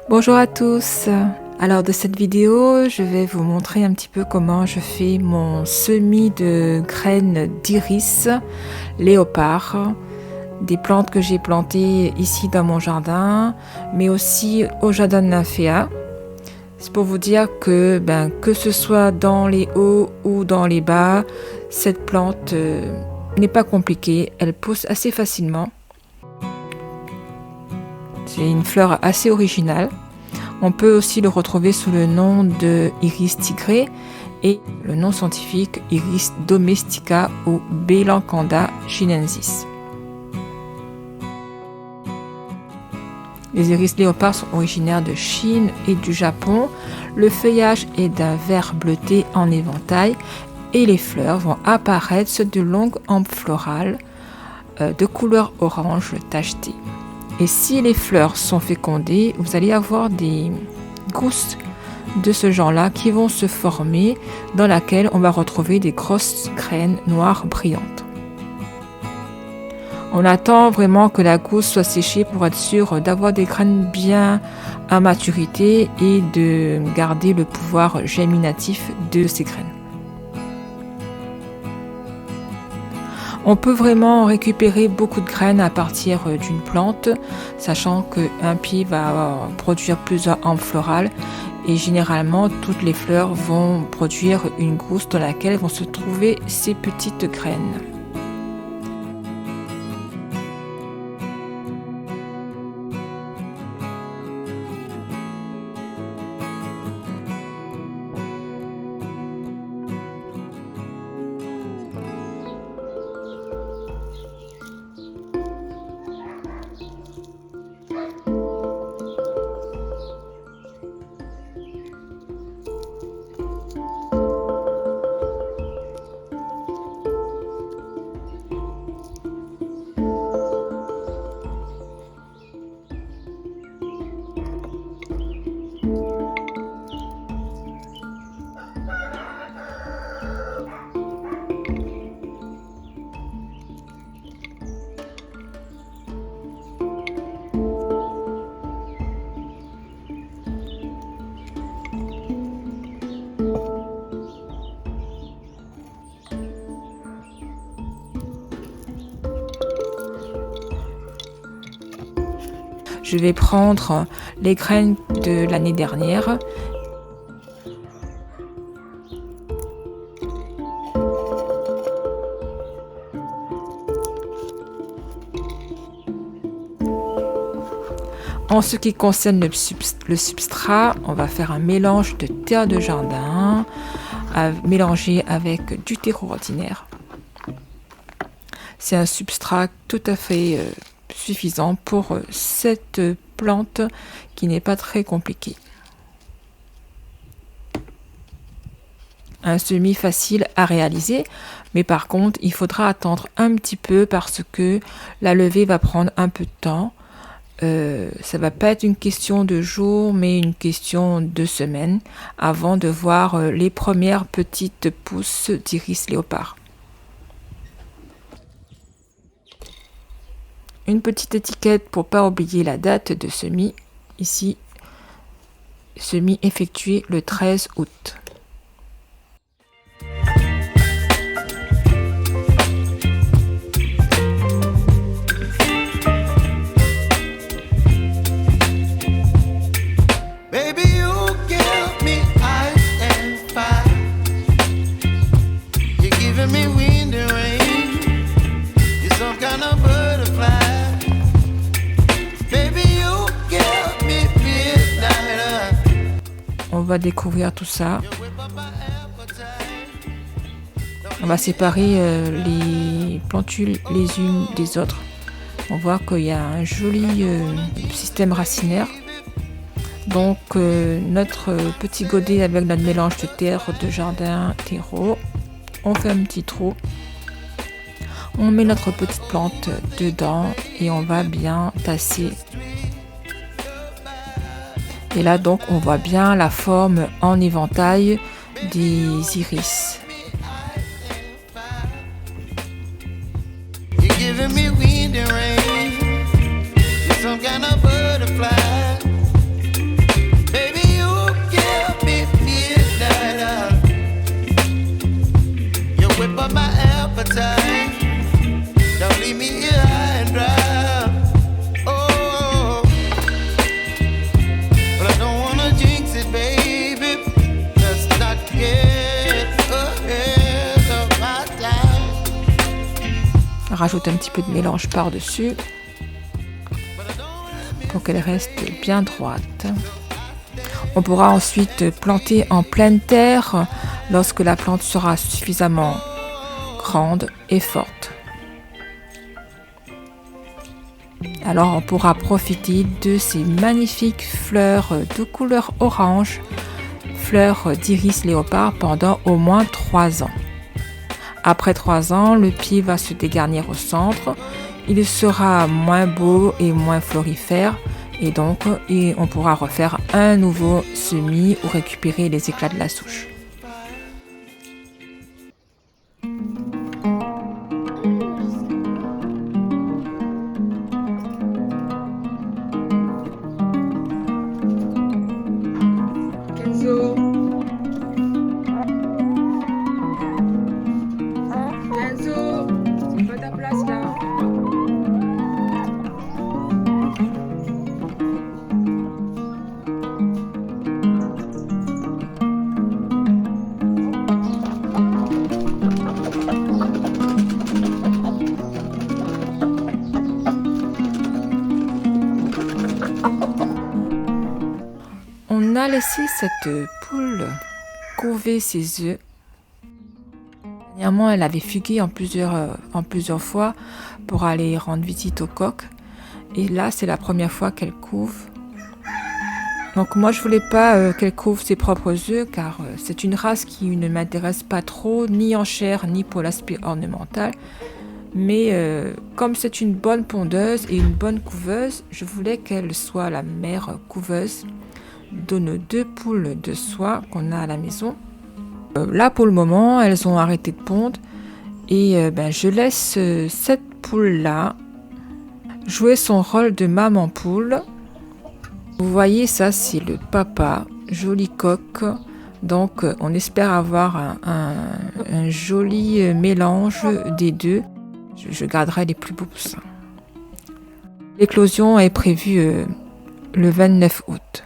Bonjour à tous. Alors de cette vidéo, je vais vous montrer un petit peu comment je fais mon semis de graines d'iris léopard, des plantes que j'ai plantées ici dans mon jardin, mais aussi au jardin de nymphéa. C'est pour vous dire que que ce soit dans les hauts ou dans les bas, cette plante n'est pas compliquée, elle pousse assez facilement. C'est une fleur assez originale. On peut aussi le retrouver sous le nom de iris tigré et le nom scientifique iris domestica ou Belancanda chinensis. Les iris léopards sont originaires de Chine et du Japon. Le feuillage est d'un vert bleuté en éventail et les fleurs vont apparaître sur de longues hampes florales de couleur orange tacheté. Et si les fleurs sont fécondées, vous allez avoir des gousses de ce genre-là qui vont se former, dans laquelle on va retrouver des grosses graines noires brillantes. On attend vraiment que la gousse soit séchée pour être sûr d'avoir des graines bien à maturité et de garder le pouvoir germinatif de ces graines. On peut vraiment récupérer beaucoup de graines à partir d'une plante, sachant qu'un pied va produire plusieurs hampes florales et généralement toutes les fleurs vont produire une gousse dans laquelle vont se trouver ces petites graines. Je vais prendre les graines de l'année dernière. En ce qui concerne le substrat, on va faire un mélange de terre de jardin à mélanger avec du terreau ordinaire. C'est un substrat tout à fait suffisant pour cette plante qui n'est pas très compliquée. Un semis facile à réaliser, mais par contre il faudra attendre un petit peu parce que la levée va prendre un peu de temps. Ça va pas être une question de jours, mais une question de semaines avant de voir les premières petites pousses d'iris léopard. Une petite étiquette pour pas oublier la date de semis. Ici, semis effectué le 13 août. On va découvrir tout ça. On va séparer les plantules les unes des autres. On voit qu'il y a un joli système racinaire. Donc notre petit godet avec notre mélange de terre de jardin, terreau, on fait un petit trou. On met notre petite plante dedans et on va bien tasser. Et là donc on voit bien la forme en éventail des iris. Rajoute un petit peu de mélange par-dessus pour qu'elle reste bien droite. On pourra ensuite planter en pleine terre lorsque la plante sera suffisamment grande et forte. Alors on pourra profiter de ces magnifiques fleurs de couleur orange, fleurs d'iris léopard pendant au moins 3 ans. Après 3 ans, le pied va se dégarnir au centre, il sera moins beau et moins florifère et donc on pourra refaire un nouveau semis ou récupérer les éclats de la souche. Kenzo. Kenzo, c'est pas ta place là. On a laissé cette poule couver ses œufs. Dernièrement, elle avait fugué en plusieurs fois pour aller rendre visite au coq. Et là, c'est la première fois qu'elle couve. Donc moi, je voulais pas qu'elle couve ses propres œufs car c'est une race qui ne m'intéresse pas trop, ni en chair, ni pour l'aspect ornemental. Mais comme c'est une bonne pondeuse et une bonne couveuse, je voulais qu'elle soit la mère couveuse de nos 2 poules de soie qu'on a à la maison. Là pour le moment elles ont arrêté de pondre et je laisse cette poule là jouer son rôle de maman poule. Vous voyez, ça c'est le papa, joli coq, donc on espère avoir un joli mélange des deux. Je garderai les plus beaux poussins. L'éclosion est prévue le 29 août.